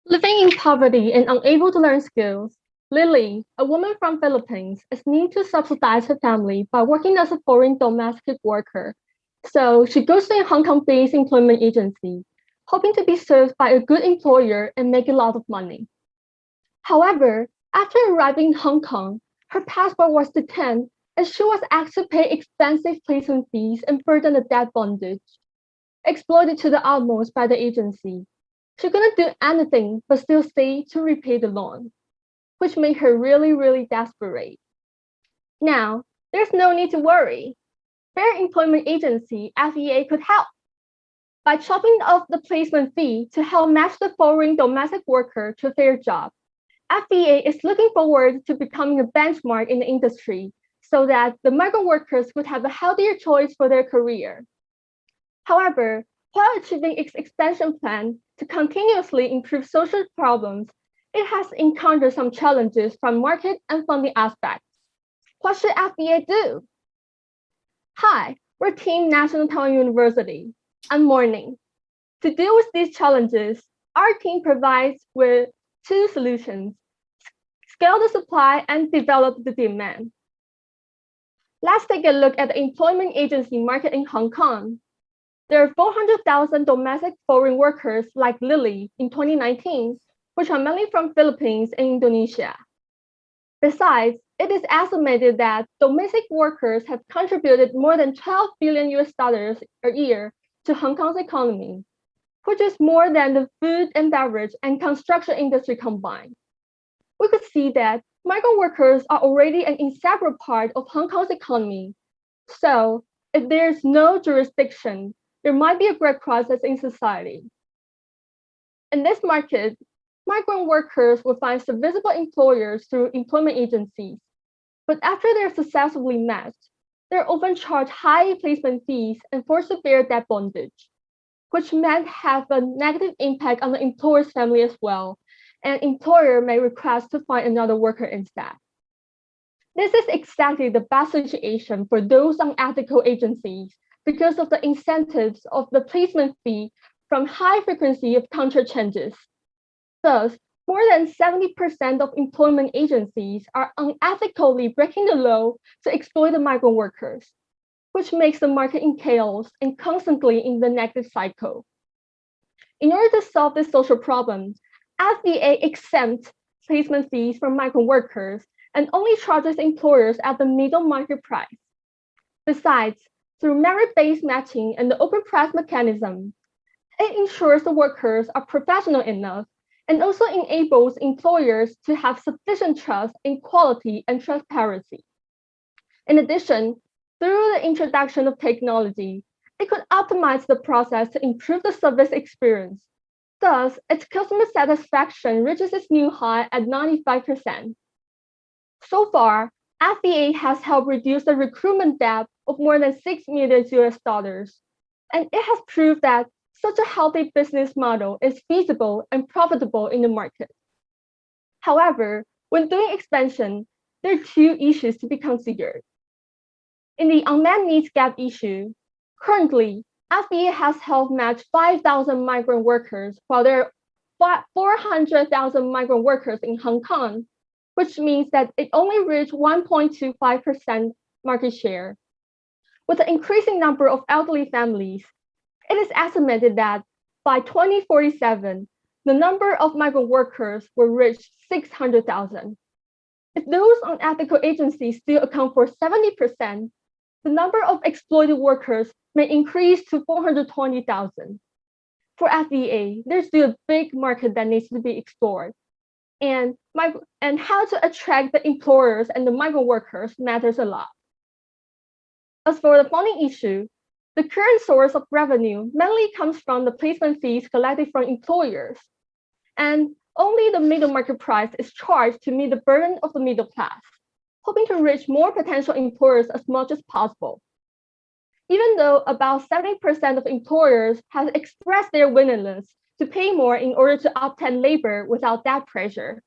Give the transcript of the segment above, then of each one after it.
Living in poverty and unable to learn skills, Lily, a woman from Philippines, is needing to subsidize her family by working as a foreign domestic worker. So she goes to a Hong Kong-based employment agency, hoping to be served by a good employer and make a lot of money. However, after arriving in Hong Kong, her passport was detained and she was asked to pay expensive placement fees and burden the debt bondage, exploited to the utmost by the agency. She couldn't do anything but still stay to repay the loan, which made her really desperate. Now, there's no need to worry. Fair Employment Agency, FEA, could help. By chopping off the placement fee to help match the foreign domestic worker to a fair job, FEA is looking forward to becoming a benchmark in the industry so that the migrant workers would have a healthier choice for their career. However, while achieving its expansion plan to continuously improve social problems, it has encountered some challenges from market and funding aspects. What should FBA do? Hi, we're Team National Taiwan University. I'm Morning. To deal with these challenges, our team provides with two solutions: scale the supply and develop the demand. Let's take a look at the employment agency market in Hong Kong. There are 400,000 domestic foreign workers like Lily in 2019, which are mainly from Philippines and Indonesia. Besides, it is estimated that domestic workers have contributed more than 12 billion US dollars a year to Hong Kong's economy, which is more than the food and beverage and construction industry combined. We could see that migrant workers are already an inseparable part of Hong Kong's economy. So, if there's no jurisdiction, there might be a great crisis in society. In this market, migrant workers will find visible employers through employment agencies. But after they're successfully matched, they're often charged high placement fees and forced to bear debt bondage, which might have a negative impact on the employer's family as well, and employer may request to find another worker instead. This is exactly the best situation for those unethical agencies because of the incentives of the placement fee from high frequency of contract changes. Thus, more than 70% of employment agencies are unethically breaking the law to exploit the migrant workers, which makes the market in chaos and constantly in the negative cycle. In order to solve this social problem, FBA exempts placement fees from migrant workers and only charges employers at the middle market price. Besides, through merit-based matching and the open price mechanism, it ensures the workers are professional enough and also enables employers to have sufficient trust in quality and transparency. In addition, through the introduction of technology, it could optimize the process to improve the service experience. Thus, its customer satisfaction reaches its new high at 95%. So far, FBA has helped reduce the recruitment debt of more than 6 million US dollars, and it has proved that such a healthy business model is feasible and profitable in the market. However, when doing expansion, there are two issues to be considered. In the unmet needs gap issue, currently, FBA has helped match 5,000 migrant workers while there are 400,000 migrant workers in Hong Kong, which means that it only reached 1.25% market share. With the increasing number of elderly families, it is estimated that by 2047, the number of migrant workers will reach 600,000. If those unethical agencies still account for 70%, the number of exploited workers may increase to 420,000. For FBA, there's still a big market that needs to be explored. And how to attract the employers and the migrant workers matters a lot. As for the funding issue, the current source of revenue mainly comes from the placement fees collected from employers, and only the middle market price is charged to meet the burden of the middle class, hoping to reach more potential employers as much as possible. Even though about 70% of employers have expressed their willingness to pay more in order to obtain labor without that pressure,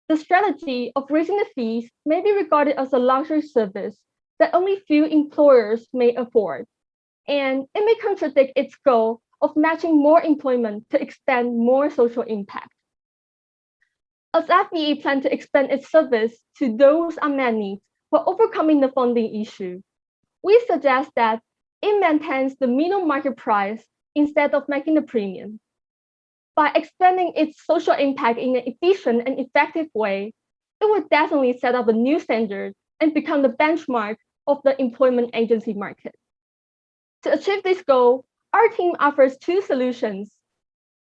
the strategy of raising the fees may be regarded as a luxury service that only few employers may afford, and it may contradict its goal of matching more employment to expand more social impact. As FEA plans to expand its service to those unmet needs while overcoming the funding issue, we suggest that it maintains the minimum market price instead of making the premium. By expanding its social impact in an efficient and effective way, it will definitely set up a new standard and become the benchmark of the employment agency market. To achieve this goal, our team offers two solutions: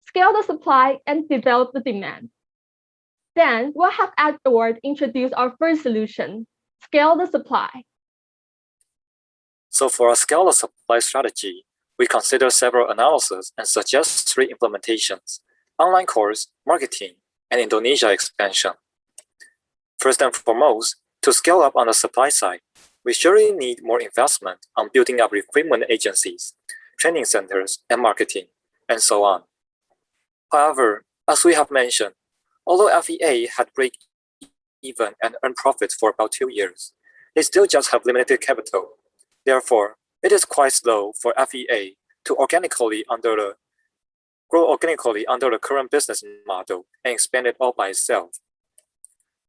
scale the supply and develop the demand. Then we'll have Edward introduce our first solution, scale the supply. So for a scale the supply strategy, we consider several analyses and suggest 3 implementations: online course, marketing, and Indonesia expansion. First and foremost, to scale up on the supply side, we surely need more investment on building up recruitment agencies, training centers, and marketing, and so on. However, as we have mentioned, although FEA had break even and earned profits for about 2 years, they still just have limited capital. Therefore, it is quite slow for FEA to grow organically under the current business model and expand it all by itself.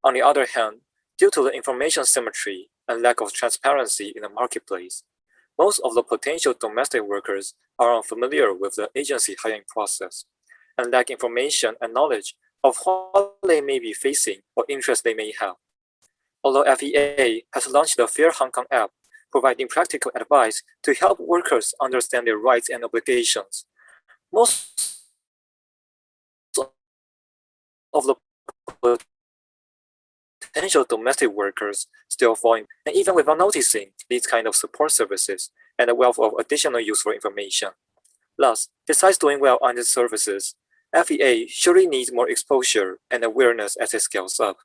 On the other hand, due to the information symmetry and lack of transparency in the marketplace, most of the potential domestic workers are unfamiliar with the agency hiring process and lack information and knowledge of what they may be facing or interests they may have. Although FEA has launched the Fair Hong Kong app, providing practical advice to help workers understand their rights and obligations, most of the potential domestic workers still fall in, and even without noticing these kind of support services and a wealth of additional useful information. Thus, besides doing well on these services, FEA surely needs more exposure and awareness as it scales up.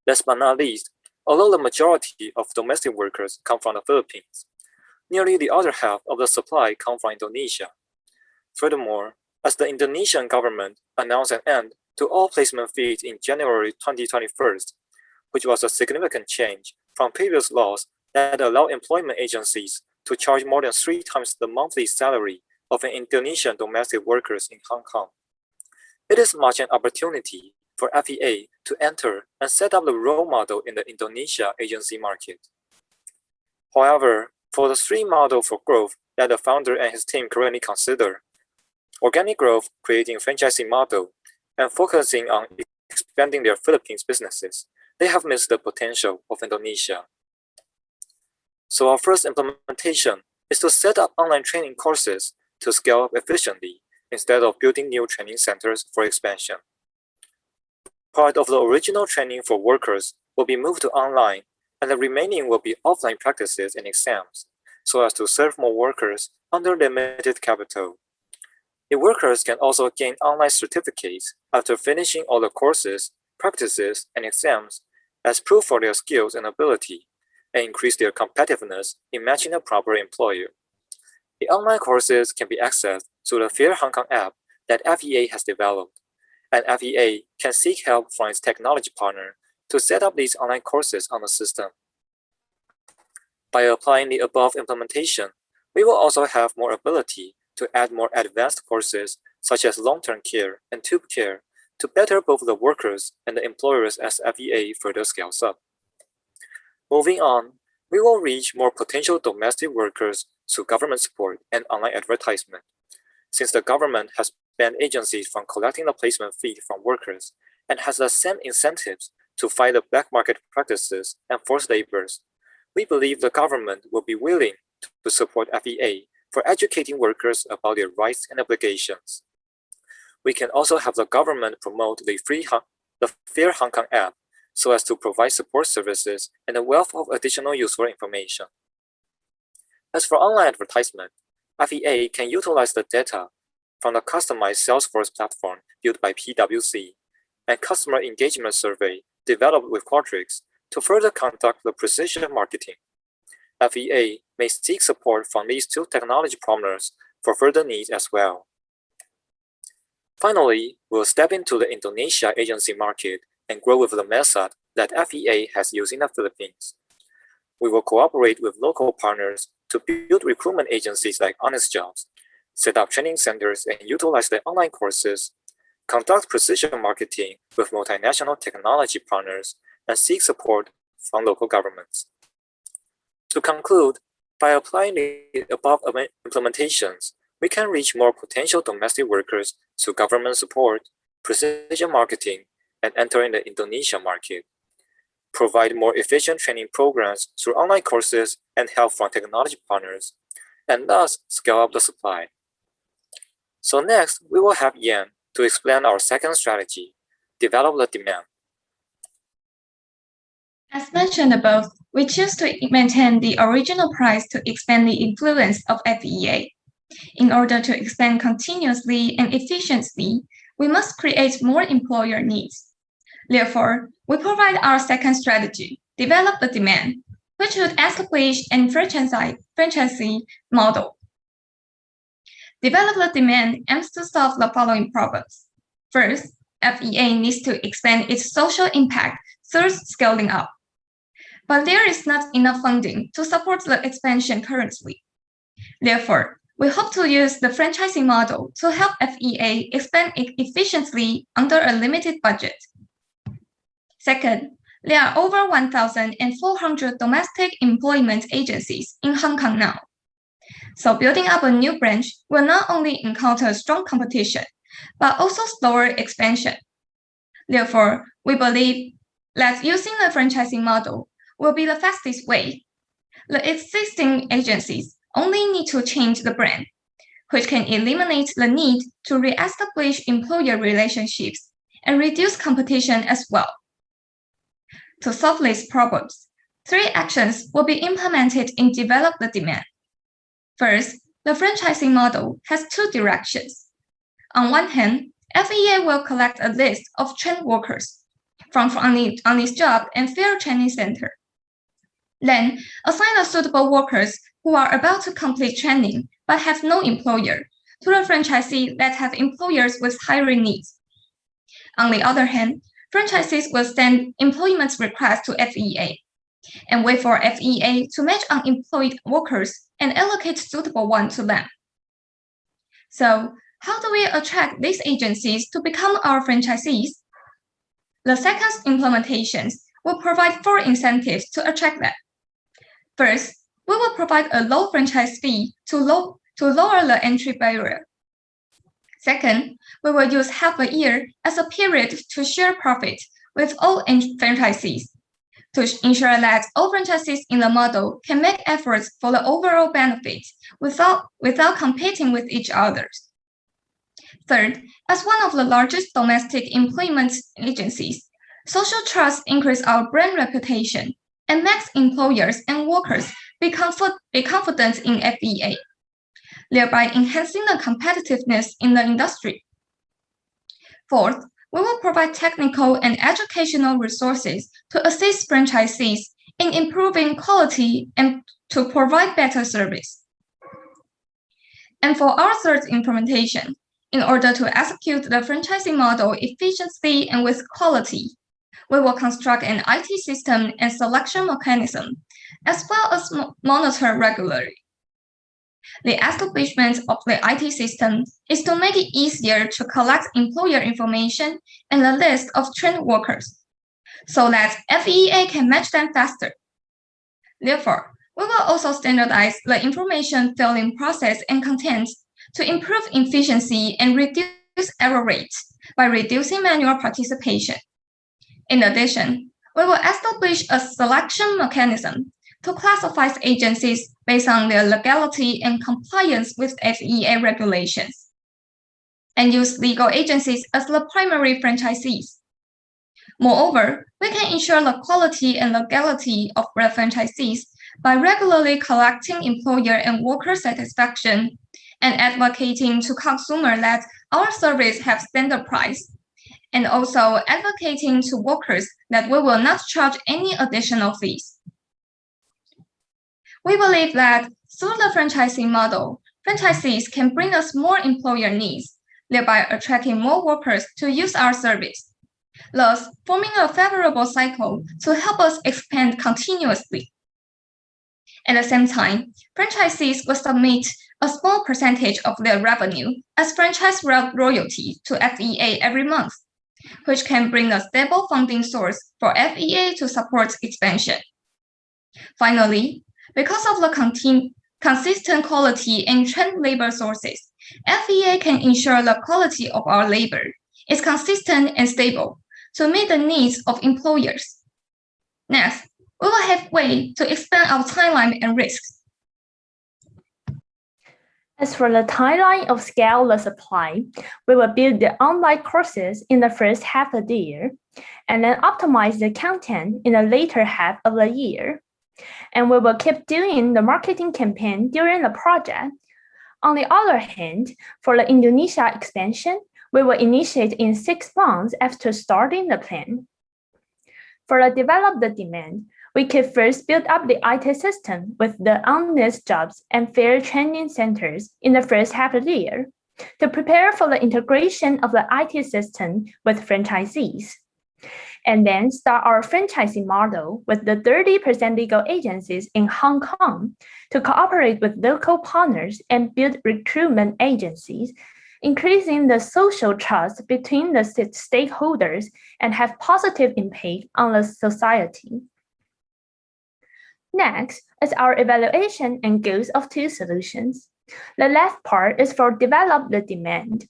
Last but not least, although the majority of domestic workers come from the Philippines, nearly the other half of the supply come from Indonesia. Furthermore, as the Indonesian government announced an end to all placement fees in January 2021, which was a significant change from previous laws that allow employment agencies to charge more than 3 times the monthly salary of an Indonesian domestic workers in Hong Kong. It is much an opportunity for FEA to enter and set up the role model in the Indonesia agency market. However, for the 3 models for growth that the founder and his team currently consider, organic growth, creating franchising model, and focusing on expanding their Philippines businesses, they have missed the potential of Indonesia. So our first implementation is to set up online training courses to scale up efficiently instead of building new training centers for expansion. Part of the original training for workers will be moved to online, and the remaining will be offline practices and exams, so as to serve more workers under limited capital. The workers can also gain online certificates after finishing all the courses, practices, and exams as proof for their skills and ability, and increase their competitiveness in matching a proper employer. The online courses can be accessed through the Fair Hong Kong app that FEA has developed, and FEA can seek help from its technology partner to set up these online courses on the system. By applying the above implementation, we will also have more ability to add more advanced courses such as long-term care and tube care to better both the workers and the employers as FEA further scales up. Moving on, we will reach more potential domestic workers through government support and online advertisement. Since the government has banned agencies from collecting the placement fee from workers and has the same incentives to fight the black market practices and forced labors, we believe the government will be willing to support FEA for educating workers about their rights and obligations. We can also have the government promote the Fair Hong Kong app so as to provide support services and a wealth of additional useful information. As for online advertisement, FEA can utilize the data from the customized Salesforce platform built by PwC and customer engagement survey developed with Qualtrics to further conduct the precision marketing. FEA may seek support from these 2 technology partners for further needs as well. Finally, we'll step into the Indonesia agency market and grow with the method that FEA has used in the Philippines. We will cooperate with local partners to build recruitment agencies like Honest Jobs, set up training centers and utilize the online courses, conduct precision marketing with multinational technology partners, and seek support from local governments. To conclude, by applying the above implementations, we can reach more potential domestic workers through government support, precision marketing, and entering the Indonesian market. Provide more efficient training programs through online courses and help from technology partners, and thus scale up the supply. So next, we will have Yan to explain our second strategy, develop the demand. As mentioned above, we choose to maintain the original price to expand the influence of FEA. In order to expand continuously and efficiently, we must create more employer needs. Therefore, we provide our second strategy, develop the demand, which would establish a franchisee model. Develop the demand aims to solve the following problems. First, FEA needs to expand its social impact through scaling up. But there is not enough funding to support the expansion currently. Therefore, we hope to use the franchising model to help FEA expand efficiently under a limited budget. Second, there are over 1,400 domestic employment agencies in Hong Kong now. So building up a new branch will not only encounter strong competition, but also slower expansion. Therefore, we believe that using the franchising model will be the fastest way. The existing agencies only need to change the brand, which can eliminate the need to re-establish employer relationships and reduce competition as well. To solve these problems, 3 actions will be implemented in develop the demand. First, the franchising model has 2 directions. On one hand, FEA will collect a list of trained workers from on this job and fair training center. Then, assign the suitable workers who are about to complete training but have no employer to the franchisee that have employers with hiring needs. On the other hand, franchisees will send employment requests to FEA and wait for FEA to match unemployed workers and allocate suitable ones to them. So, how do we attract these agencies to become our franchisees? The second implementations will provide 4 incentives to attract them. First, we will provide a low franchise fee to lower the entry barrier. Second, we will use half a year as a period to share profit with all franchisees to ensure that all franchisees in the model can make efforts for the overall benefit without competing with each other. Third, as one of the largest domestic employment agencies, social trust increases our brand reputation and makes employers and workers be confident in FEA, thereby enhancing the competitiveness in the industry. Fourth, we will provide technical and educational resources to assist franchisees in improving quality and to provide better service. And for our third implementation, in order to execute the franchising model efficiently and with quality, we will construct an IT system and selection mechanism, as well as monitor regularly. The establishment of the IT system is to make it easier to collect employer information and the list of trained workers, so that FEA can match them faster. Therefore, we will also standardize the information filling process and content to improve efficiency and reduce error rates by reducing manual participation. In addition, we will establish a selection mechanism to classify agencies based on their legality and compliance with FEA regulations, and use legal agencies as the primary franchisees. Moreover, we can ensure the quality and legality of the franchisees by regularly collecting employer and worker satisfaction and advocating to consumers that our service have standard price, and also advocating to workers that we will not charge any additional fees. We believe that through the franchising model, franchisees can bring us more employer needs, thereby attracting more workers to use our service, thus forming a favorable cycle to help us expand continuously. At the same time, franchisees will submit a small percentage of their revenue as franchise royalty to FEA every month, which can bring a stable funding source for FEA to support expansion. Finally, because of the consistent quality and trained labor sources, FEA can ensure the quality of our labor is consistent and stable to meet the needs of employers. Next, we will have way to expand our timeline and risks. As for the timeline of scale the supply, we will build the online courses in the first half of the year, and then optimize the content in the later half of the year. And we will keep doing the marketing campaign during the project. On the other hand, for the Indonesia expansion, we will initiate in 6 months after starting the plan. For the develop the demand, we could first build up the IT system with the honest jobs and fair training centers in the first half of the year to prepare for the integration of the IT system with franchisees. And then start our franchising model with the 30% legal agencies in Hong Kong to cooperate with local partners and build recruitment agencies, increasing the social trust between the stakeholders and have positive impact on the society. Next is our evaluation and goals of 2 solutions. The last part is for develop the demand.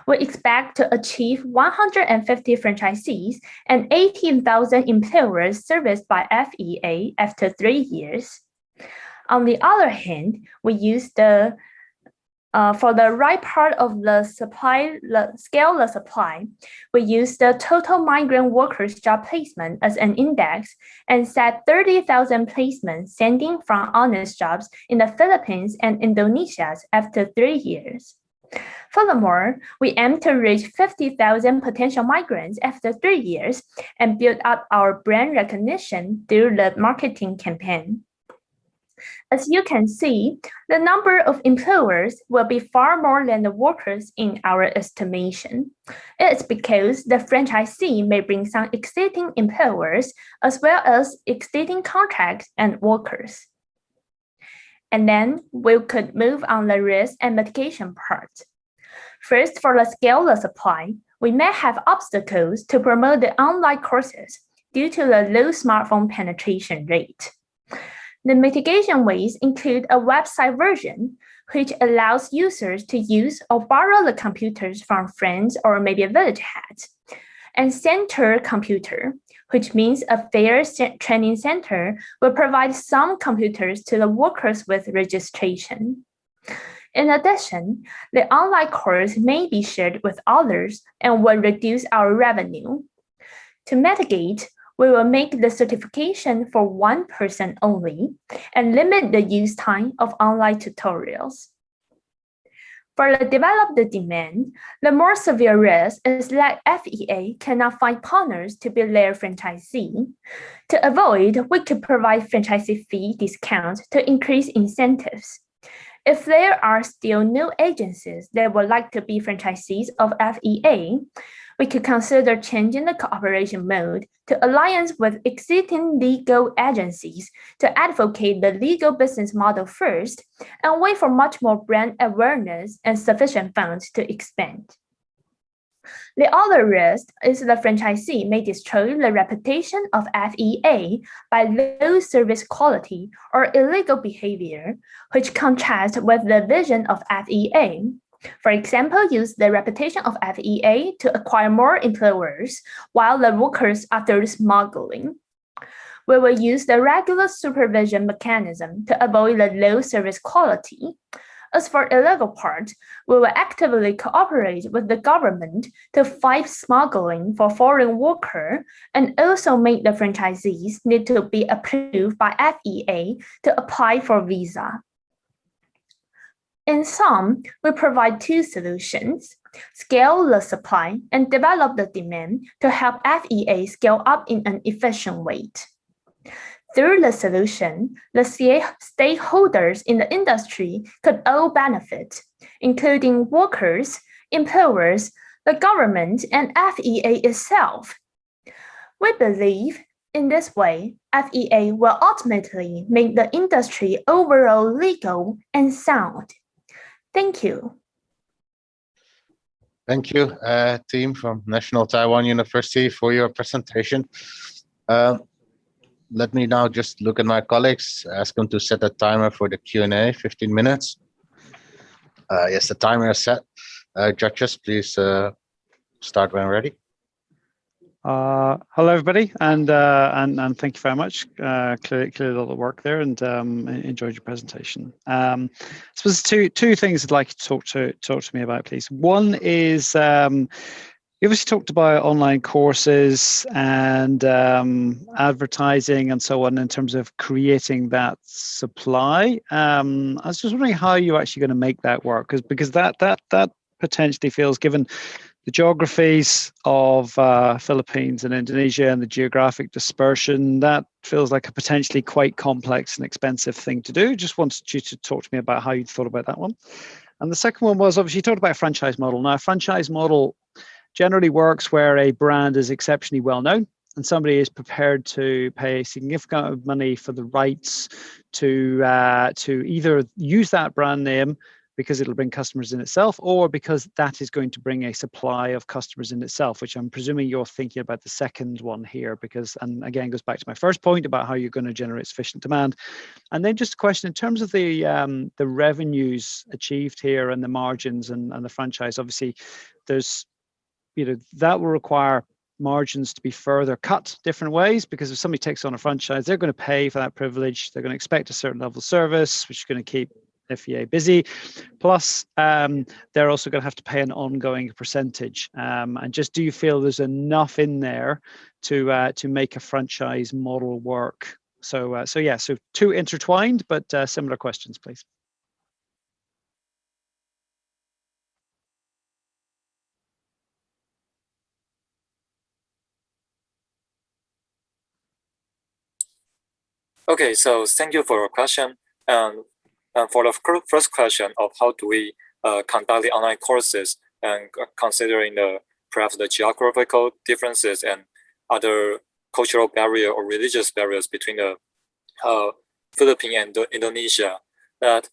We expect to achieve 150 franchisees and 18,000 employers serviced by FEA after 3 years. On the other hand, we use for the right part of the supply, scale the supply, we use the total migrant workers job placement as an index and set 30,000 placements stemming from honest jobs in the Philippines and Indonesia after 3 years. Furthermore, we aim to reach 50,000 potential migrants after 3 years and build up our brand recognition through the marketing campaign. As you can see, the number of employers will be far more than the workers in our estimation. It's because the franchisee may bring some existing employers as well as existing contracts and workers. And then we could move on the risk and mitigation part. First, for the scale the supply, we may have obstacles to promote the online courses due to the low smartphone penetration rate. The mitigation ways include a website version, which allows users to use or borrow the computers from friends or maybe a village hat, and center computer, which means a fair training center will provide some computers to the workers with registration. In addition, the online course may be shared with others and will reduce our revenue. To mitigate, we will make the certification for 1 person only and limit the use time of online tutorials. For the develop the demand, the more severe risk is that FEA cannot find partners to be their franchisee. To avoid, we could provide franchisee fee discounts to increase incentives. If there are still no agencies that would like to be franchisees of FEA, we could consider changing the cooperation mode to alliance with existing legal agencies to advocate the legal business model first and wait for much more brand awareness and sufficient funds to expand. The other risk is the franchisee may destroy the reputation of FEA by low service quality or illegal behavior, which contrasts with the vision of FEA. For example, use the reputation of FEA to acquire more employers while the workers are through smuggling. We will use the regular supervision mechanism to avoid the low service quality. As for illegal part, we will actively cooperate with the government to fight smuggling for foreign workers and also make the franchisees need to be approved by FEA to apply for visa. In sum, we provide 2 solutions, scale the supply and develop the demand to help FEA scale up in an efficient way. Through the solution, the stakeholders in the industry could all benefit, including workers, employers, the government, and FEA itself. We believe in this way, FEA will ultimately make the industry overall legal and sound. Thank you. Thank you, team from National Taiwan University for your presentation. Let me now just look at my colleagues, ask them to set a timer for the Q&A, 15 minutes. Yes, the timer is set. Judges, please start when ready. Hello, everybody, and thank you very much. Clearly a lot of work there, and enjoyed your presentation. I suppose two things I'd like you to talk to me about, please. One is you obviously talked about online courses and advertising and so on in terms of creating that supply. I was just wondering how you're actually going to make that work, because that potentially feels, given the geographies of Philippines and Indonesia and the geographic dispersion, that feels like a potentially quite complex and expensive thing to do. Just wanted you to talk to me about how you thought about that one. And the second one was, obviously, you talked about a franchise model. Now, a franchise model generally works where a brand is exceptionally well known and somebody is prepared to pay significant amount of money for the rights to either use that brand name because it'll bring customers in itself, or because that is going to bring a supply of customers in itself, which I'm presuming you're thinking about the second one here, because, and again, goes back to my first point about how you're going to generate sufficient demand. And then just a question in terms of the revenues achieved here and the margins and the franchise. Obviously, there's, that will require margins to be further cut different ways, because if somebody takes on a franchise, they're going to pay for that privilege. They're going to expect a certain level of service, which is going to keep FEA busy. Plus, they're also going to have to pay an ongoing percentage. And just, do you feel there's enough in there to make a franchise model work? So two intertwined but similar questions, please. Okay, so thank you for your question. And for the first question of how do we conduct the online courses, and considering perhaps the geographical differences and other cultural barrier or religious barriers between the Philippines and Indonesia, that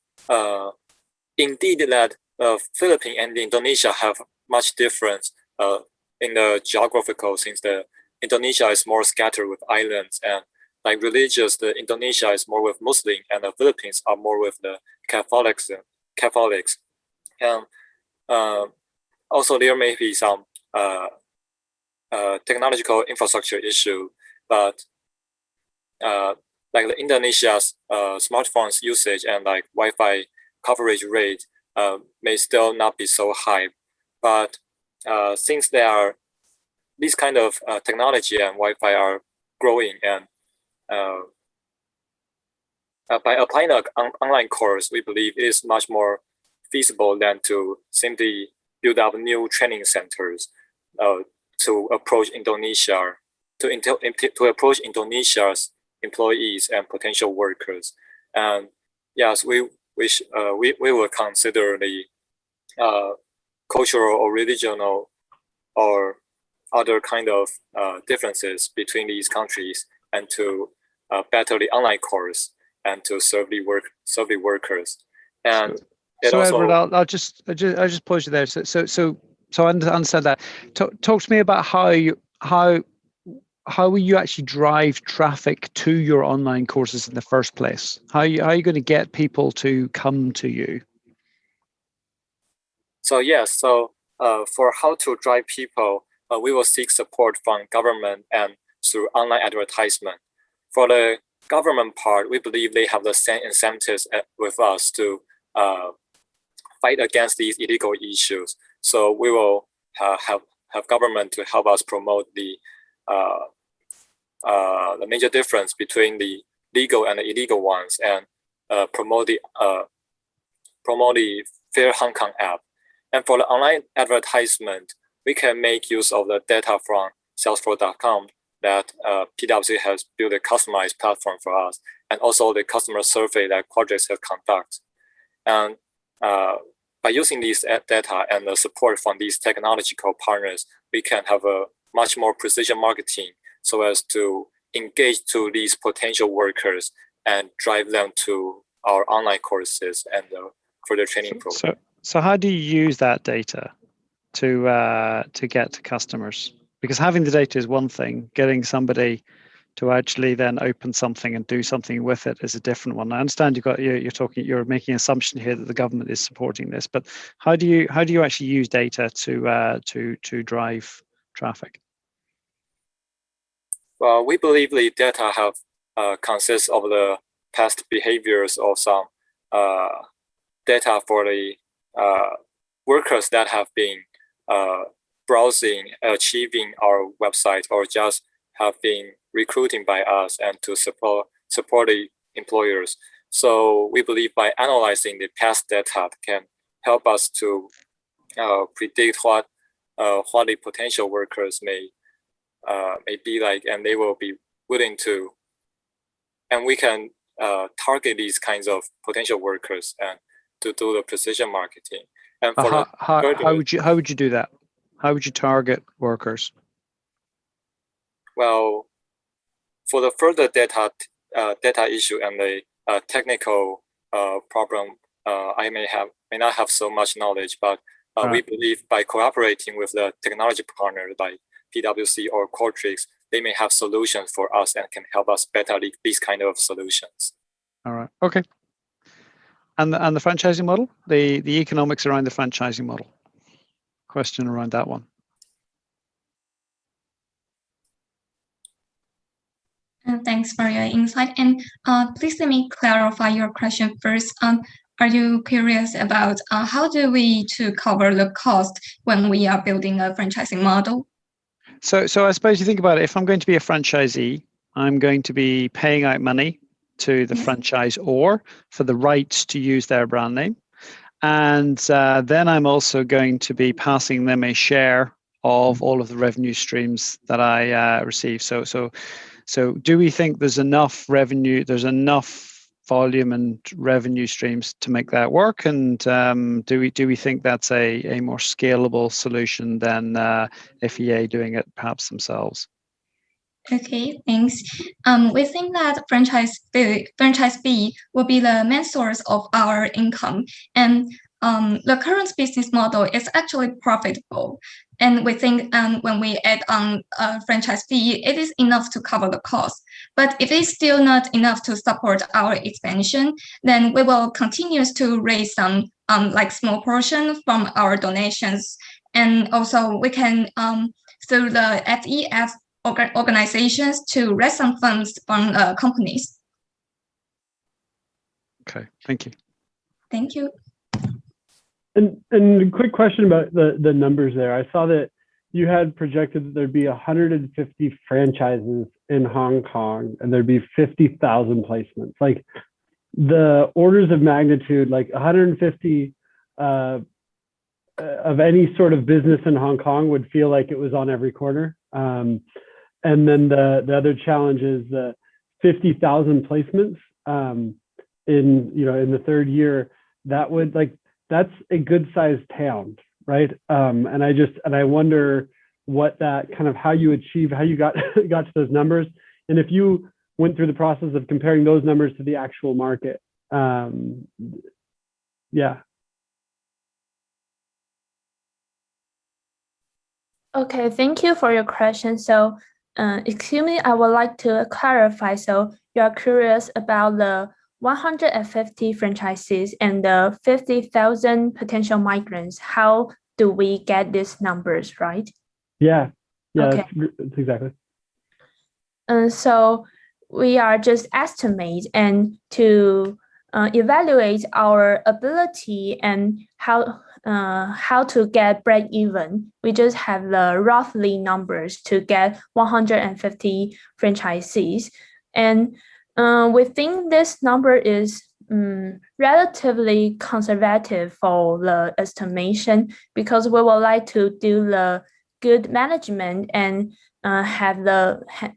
indeed that Philippines and Indonesia have much difference in the geographical, since the Indonesia is more scattered with islands, and like religious, the Indonesia is more with Muslim, and the Philippines are more with the Catholics. And also there may be some technological infrastructure issue, but like the Indonesia's smartphones usage and like Wi-Fi coverage rate may still not be so high. But since there are these kind of technology and Wi-Fi are growing, and by applying an online course, we believe it is much more feasible than to simply build up new training centers to approach Indonesia, to approach Indonesia's employees and potential workers. And yes, we will consider the cultural or regional or other kind of differences between these countries, and to better the online course and to serve the workers. And so also, Edward, I'll just pause you there. So I understand that. Talk to me about how will you actually drive traffic to your online courses in the first place? How are you going to get people to come to you? So yes, for how to drive people, we will seek support from government and through online advertisement. For the government part, we believe they have the same incentives with us to fight against these illegal issues. So we will have government to help us promote the major difference between the legal and the illegal ones, and promote the Fair Hong Kong app. And for the online advertisement, we can make use of the data from Salesforce.com that PwC has built a customized platform for us, and also the customer survey that Quadrix has conducted. And by using these data and the support from these technological partners, we can have a much more precision marketing so as to engage to these potential workers and drive them to our online courses and for the training program. So how do you use that data to get to customers? Because having the data is one thing, getting somebody to actually then open something and do something with it is a different one. I understand you're making an assumption here that the government is supporting this, but how do you actually use data to drive traffic? Well, we believe the data have consists of the past behaviors of some data for the workers that have been browsing, achieving our website, or just have been recruiting by us and to support the employers. So we believe by analyzing the past data can help us to predict what the potential workers may be like, and they will be willing to, and we can target these kinds of potential workers and to do the precision marketing. And for how would you do that? How would you target workers? Well, for the further data issue and the technical problem, I may not have so much knowledge, but we believe by cooperating with the technology partners like PwC or Qualtrics, they may have solutions for us and can help us better these kind of solutions. All right. Okay. And the franchising model, the economics around the franchising model. Question around that one. Thanks for your insight. And please let me clarify your question first. Are you curious about how do we to cover the cost when we are building a franchising model? So I suppose you think about it, if I'm going to be a franchisee, I'm going to be paying out money to the franchisor for the rights to use their brand name. And then I'm also going to be passing them a share of all of the revenue streams that I receive. So do we think there's enough revenue, there's enough volume and revenue streams to make that work? And do we think that's a more scalable solution than FEA doing it perhaps themselves? Okay, thanks. We think that franchise fee will be the main source of our income, and the current business model is actually profitable. And we think when we add on a franchise fee, it is enough to cover the cost. But if it's still not enough to support our expansion, then we will continue to raise some like small portion from our donations, and also we can through the FEF organizations to raise some funds from companies. Okay, thank you. Thank you. And a quick question about the numbers there. I saw that you had projected that there'd be 150 franchises in Hong Kong and there'd be 50,000 placements. Like the orders of magnitude, like 150 of any sort of business in Hong Kong would feel like it was on every corner. And then the other challenge is 50,000 placements in the third year. That would that's a good sized town, right? And I wonder what that kind of how you got to those numbers, and if you went through the process of comparing those numbers to the actual market. Yeah. Okay, thank you for your question. So, excuse me, I would like to clarify. So you are curious about the 150 franchises and the 50,000 potential migrants. How do we get these numbers, right? Yeah, Okay. that's exactly. So we are just estimate and to evaluate our ability and how to get break even. We just have the roughly numbers to get 150 franchisees, and we think this number is relatively conservative for the estimation, because we would like to do the good management and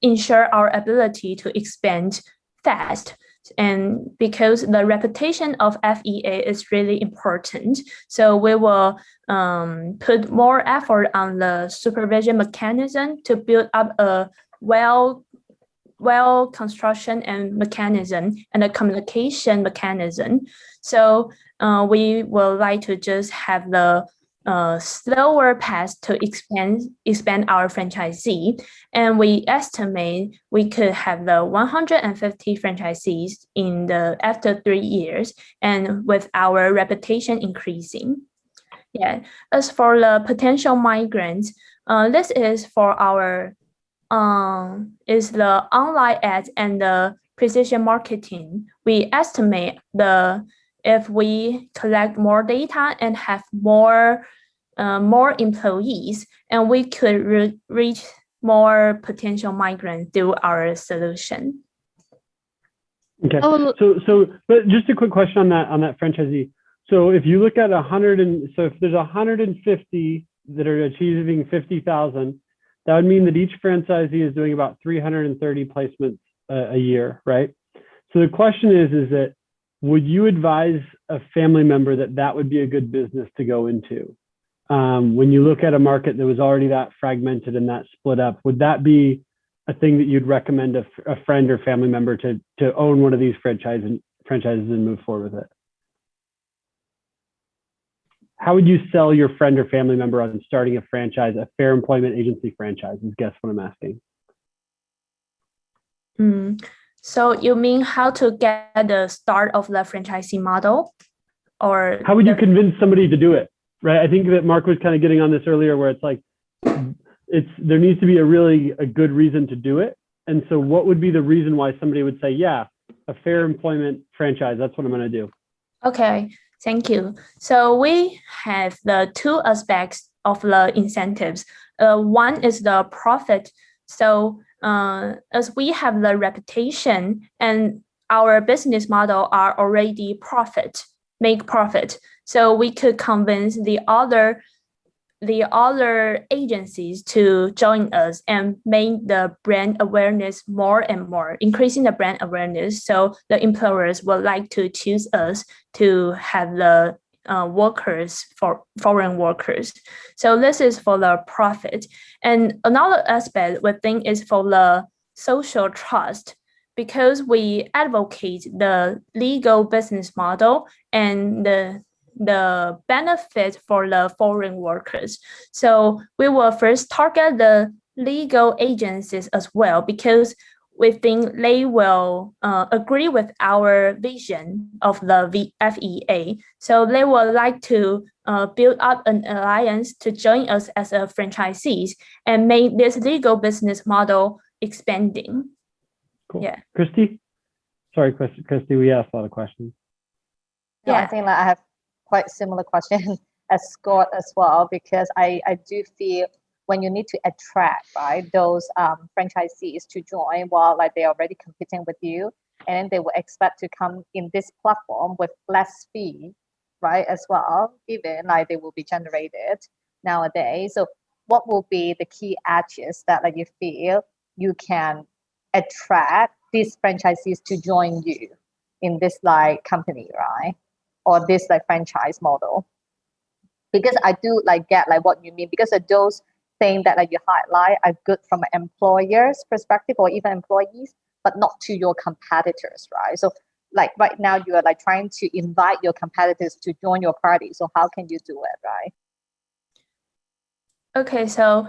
ensure our ability to expand fast. And because the reputation of FEA is really important, so we will put more effort on the supervision mechanism to build up a well construction and mechanism and a communication mechanism. So we would like to just have the slower path to expand our franchisee, and we estimate we could have the 150 franchisees after 3 years, and with our reputation increasing. Yeah. As for the potential migrants, this is for our is the online ads and the precision marketing. We estimate if we collect more data and have more employees, and we could reach more potential migrants through our solution. Okay. But just a quick question on that franchisee. So if you look at if there's 150 that are achieving 50,000, that would mean that each franchisee is doing about 330 placements a year, right? So the question is that would you advise a family member that would be a good business to go into? When you look at a market that was already that fragmented and that split up, would that be a thing that you'd recommend a friend or family member to own one of these franchises and move forward with it? How would you sell your friend or family member on starting a franchise, a fair employment agency franchise? Is guess what I'm asking. So you mean how to get the start of the franchising model, or how would you convince somebody to do it? Right. I think that Mark was kind of getting on this earlier, where it's like there needs to be a good reason to do it. And so, what would be the reason why somebody would say, yeah, a fair employment franchise? That's what I'm going to do. Okay. Thank you. So we have the two aspects of the incentives. One is the profit. So as we have the reputation and our business model are already make profit. So we could convince the other agencies to join us and make the brand awareness more and more, increasing the brand awareness. So the employers would like to choose us to have the workers for foreign workers. So this is for the profit. And another aspect we think is for the social trust, because we advocate the legal business model and the benefit for the foreign workers. So we will first target the legal agencies as well, because we think they will agree with our vision of the FEA. So they would like to build up an alliance to join us as a franchisees and make this legal business model expanding. Cool. Yeah. Christy? Sorry, Christy, we asked a lot of questions. No, I think I have quite similar question as Scott as well, because I do feel when you need to attract, right, those franchisees to join while like they're already competing with you, and then they will expect to come in this platform with less fee, right, as well, given like they will be generated nowadays. So what will be the key edges that like you feel you can attract these franchisees to join you in this like company, right? Or this like franchise model? Because I do like get like what you mean, because of those things that like you highlight are good from an employer's perspective or even employees, but not to your competitors, right? So like right now you are like trying to invite your competitors to join your party. So how can you do it, right? Okay, so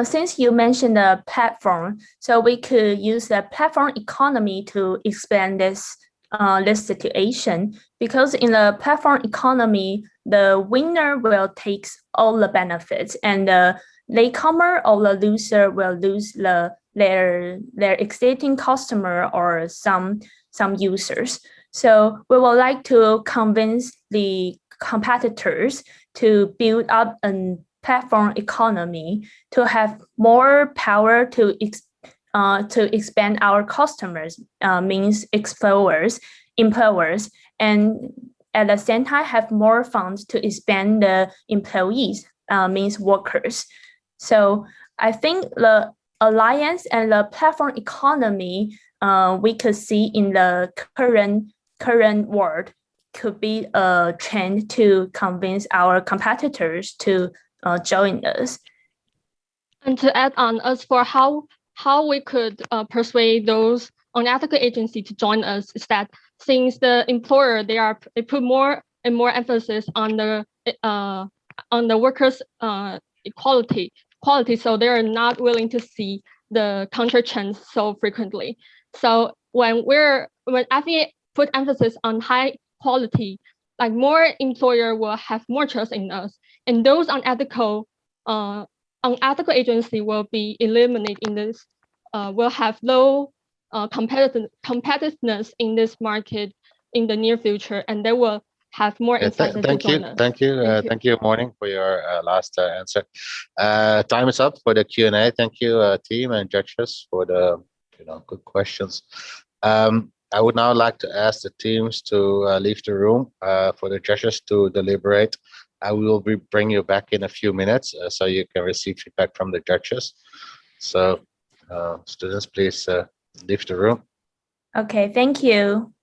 since you mentioned the platform, so we could use the platform economy to explain this situation, because in the platform economy, the winner will take all the benefits, and the latecomer or the loser will lose their existing customer or some users. So we would like to convince the competitors to build up a platform economy to have more power to expand our customers, means employers, and at the same time have more funds to expand the employees, means workers. So I think the alliance and the platform economy we could see in the current world could be a trend to convince our competitors to join us. And to add on, as for how we could persuade those unethical agencies to join us, is that since the employer they put more and more emphasis on the workers' quality. So they are not willing to see the counter change so frequently. So when FEA put emphasis on high quality, like more employer will have more trust in us, and those unethical agency will be eliminated in this. Will have low competitiveness in this market in the near future, and they will have more incentive to join us. Thank you, Morning, for your last answer. Time is up for the Q&A. Thank you, team and judges, for the good questions. I would now like to ask the teams to leave the room for the judges to deliberate. I will bring you back in a few minutes so you can receive feedback from the judges. So students, please leave the room. Okay, thank you.